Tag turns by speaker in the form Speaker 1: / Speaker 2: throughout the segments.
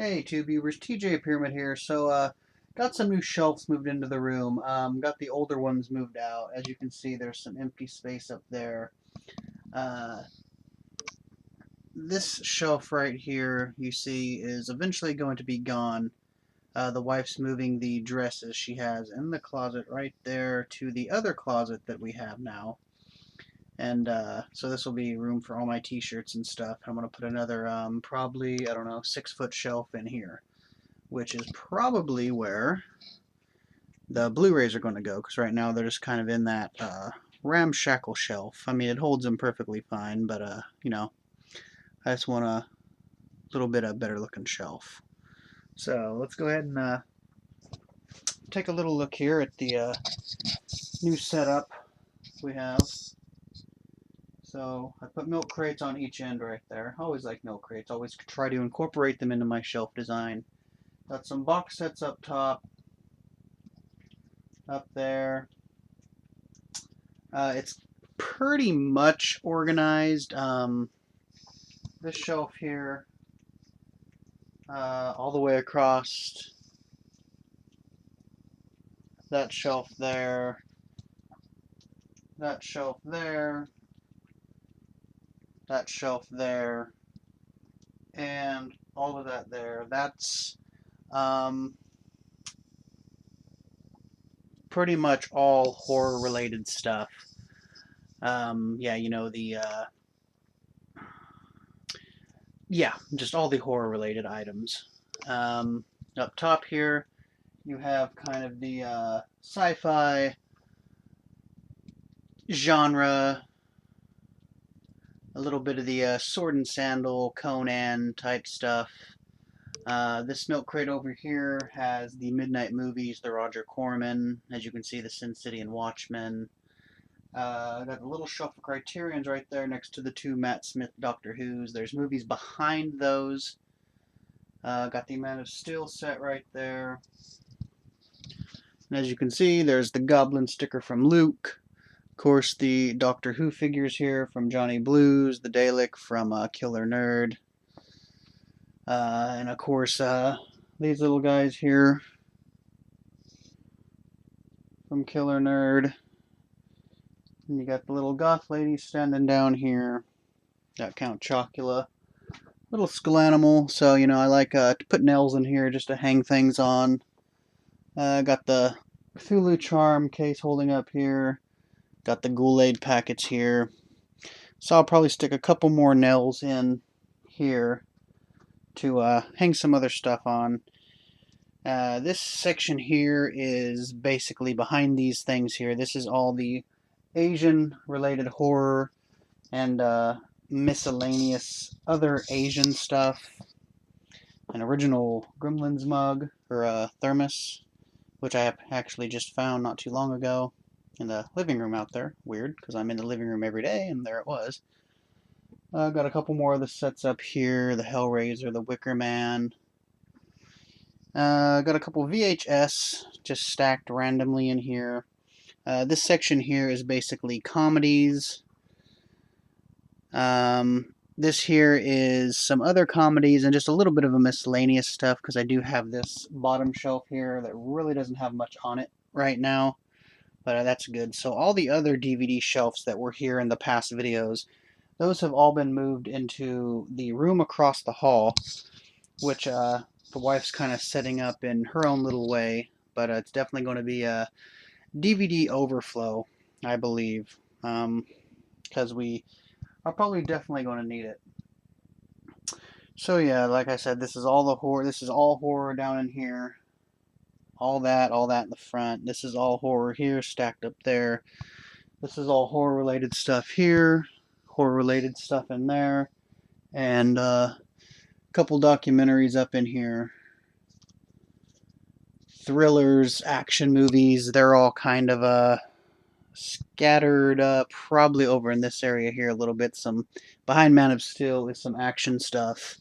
Speaker 1: Hey, two viewers, TJ Pyramid here. Got some new shelves moved into the room. Got the older ones moved out. As you can see, there's some empty space up there. Uh, this shelf right here, you see, is eventually going to be gone. The wife's moving the dresses she has in the closet right there to the other closet that we have now. And so this will be room for all my t-shirts and stuff. I'm going to put another, probably, I don't know, 6-foot shelf in here, which is probably where the Blu-rays are going to go, because right now they're just kind of in that ramshackle shelf. I mean, it holds them perfectly fine, but I just want a little bit of better looking shelf. So let's go ahead and take a little look here at the new setup we have. So I put milk crates on each end right there. I always like milk crates. Always try to incorporate them into my shelf design. Got some box sets up top, up there. It's pretty much organized. This shelf here, all the way across, that shelf there, that shelf there, that shelf there, and all of that there. That's pretty much all horror related stuff. Yeah, yeah, just all the horror related items. Up top here, you have kind of the sci-fi genre, a little bit of the sword and sandal, Conan type stuff. This milk crate over here has the Midnight movies, the Roger Corman, as you can see, the Sin City and Watchmen. Got a little shelf of Criterions right there next to the two Matt Smith Doctor Who's. There's movies behind those. Got the Man of Steel set right there. And as you can see, there's the Goblin sticker from Luke. Of course, the Doctor Who figures here from Johnny Blues, the Dalek from Killer Nerd. And of course, these little guys here from Killer Nerd. And you got the little goth lady standing down here. Got Count Chocula. Little skull animal, so I like to put nails in here just to hang things on. Got the Cthulhu charm case holding up here. Got the Ghoul-Aid packets here. So I'll probably stick a couple more nails in here to hang some other stuff on. This section here is basically behind these things here. This is all the Asian related horror and miscellaneous other Asian stuff. An original Gremlins mug, or thermos, which I have actually just found not too long ago in the living room out there. Weird, because I'm in the living room every day, and there it was. Got a couple more of the sets up here, the Hellraiser, the Wicker Man. Got a couple VHS just stacked randomly in here. This section here is basically comedies. This here is some other comedies and just a little bit of a miscellaneous stuff, because I do have this bottom shelf here that really doesn't have much on it right now, but that's good. So all the other DVD shelves that were here in the past videos, those have all been moved into the room across the hall, which the wife's kind of setting up in her own little way, but it's definitely going to be a DVD overflow, I believe, because we are probably definitely going to need it. So yeah, like I said, this is all the horror. This is all horror down in here. All that in the front. This is all horror here, stacked up there. This is all horror related stuff here. Horror related stuff in there. And a couple documentaries up in here. Thrillers, action movies. They're all kind of scattered probably over in this area here a little bit. Some behind Man of Steel is some action stuff.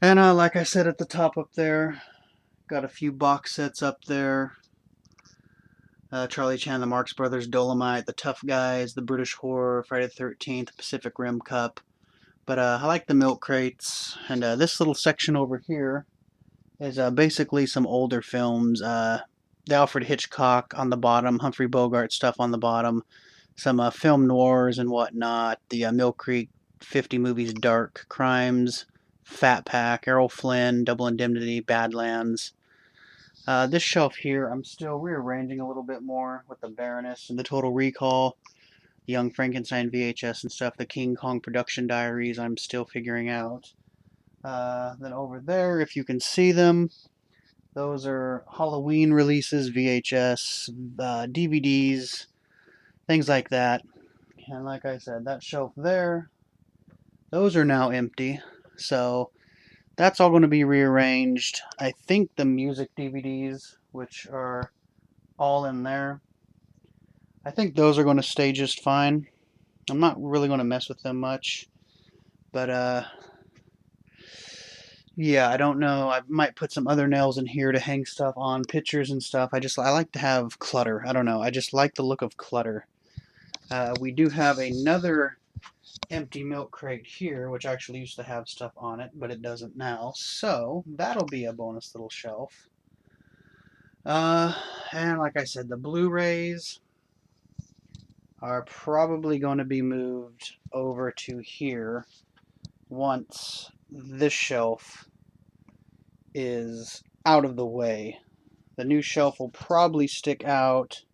Speaker 1: And like I said at the top up there, got a few box sets up there. Charlie Chan, the Marx Brothers, Dolomite, The Tough Guys, The British Horror, Friday the 13th, Pacific Rim Cup, But I like the milk crates, and this little section over here is basically some older films. The Alfred Hitchcock on the bottom, Humphrey Bogart stuff on the bottom, some film noirs and whatnot. The Mill Creek 50 movies, Dark Crimes, Fat Pack, Errol Flynn, Double Indemnity, Badlands. This shelf here, I'm still rearranging a little bit more with the Baroness and the Total Recall, Young Frankenstein VHS and stuff. The King Kong Production Diaries, I'm still figuring out. Then over there, if you can see them, those are Halloween releases, VHS, DVDs, things like that. And like I said, that shelf there, those are now empty. So that's all going to be rearranged. I think the music DVDs, which are all in there, I think those are going to stay just fine. I'm not really going to mess with them much. But yeah, I don't know. I might put some other nails in here to hang stuff on, pictures and stuff. I like to have clutter. I don't know. I just like the look of clutter. We do have another empty milk crate here, which actually used to have stuff on it, but it doesn't now. So that'll be a bonus little shelf. And like I said, the Blu-rays are probably going to be moved over to here once this shelf is out of the way. The new shelf will probably stick out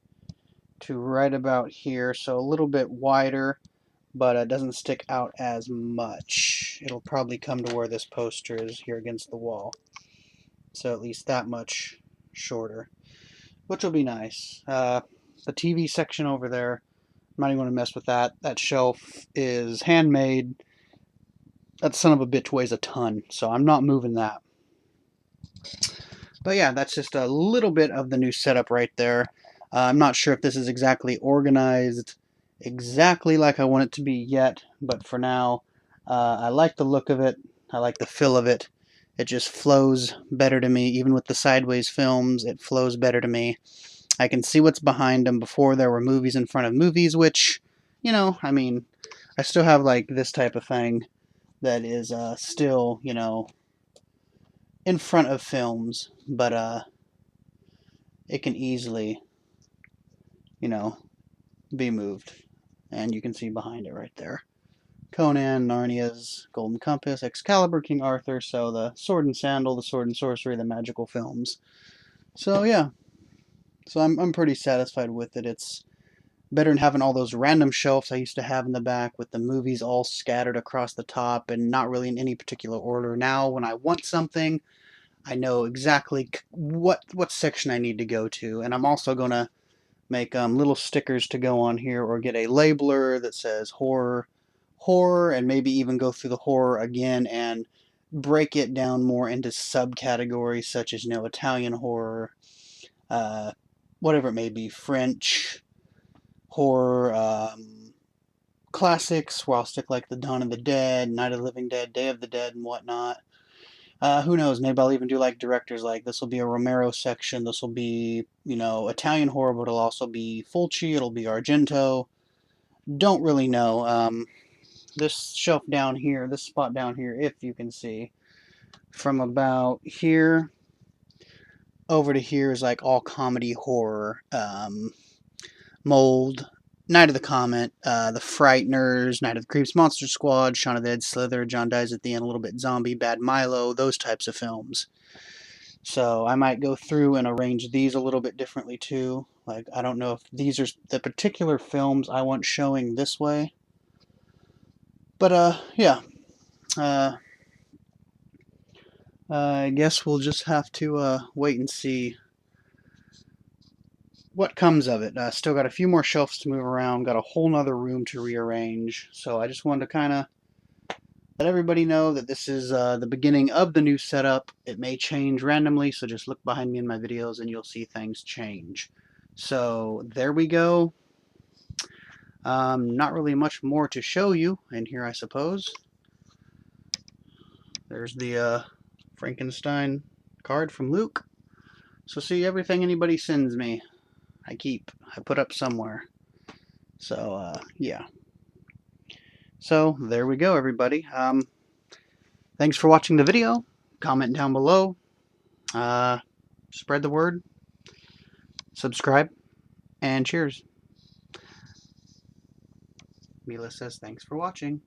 Speaker 1: to right about here, so a little bit wider, but it doesn't stick out as much. It'll probably come to where this poster is here against the wall. So at least that much shorter, which will be nice. The TV section over there, I'm not even going to mess with that. That shelf is handmade. That son of a bitch weighs a ton, so I'm not moving that. But yeah, that's just a little bit of the new setup right there. I'm not sure if this is exactly organized exactly like I want it to be yet, but for now, I like the look of it. I like the feel of it. It just flows better to me. Even with the sideways films, it flows better to me. I can see what's behind them. Before there were movies in front of movies, which, you know, I mean, I still have like this type of thing that is still, you know, in front of films, but it can easily, you know, be moved. And you can see behind it right there. Conan, Narnia's Golden Compass, Excalibur, King Arthur, so the Sword and Sandal, the Sword and Sorcery, the magical films. So yeah, so I'm pretty satisfied with it. It's better than having all those random shelves I used to have in the back with the movies all scattered across the top and not really in any particular order. Now when I want something, I know exactly what section I need to go to, and I'm also going to make little stickers to go on here or get a labeler that says horror, and maybe even go through the horror again and break it down more into subcategories such as, you know, Italian horror, uh, whatever it may be, French horror, classics where I'll stick like the Dawn of the Dead, Night of the Living Dead, Day of the Dead, and whatnot. Who knows? Maybe I'll even do like directors. Like this will be a Romero section. This will be, you know, Italian horror, but it'll also be Fulci. It'll be Argento. Don't really know. This shelf down here, this spot down here, if you can see, from about here over to here is like all comedy horror. Mold, Night of the Comet, The Frighteners, Night of the Creeps, Monster Squad, Shaun of the Dead, Slither, John Dies at the End, a little bit Zombie, Bad Milo, those types of films. So I might go through and arrange these a little bit differently too. Like, I don't know if these are the particular films I want showing this way. But, yeah. Uh, I guess we'll just have to wait and see what comes of it. Still got a few more shelves to move around, got a whole nother room to rearrange. So I just wanted to kind of let everybody know that this is the beginning of the new setup. It may change randomly, so just look behind me in my videos and you'll see things change. So there we go. Not really much more to show you in here, I suppose. There's the Frankenstein card from Luke. So see, everything anybody sends me, I put up somewhere. So, yeah. So there we go, everybody. Thanks for watching the video. Comment down below. Spread the word. Subscribe. And cheers. Mila says thanks for watching.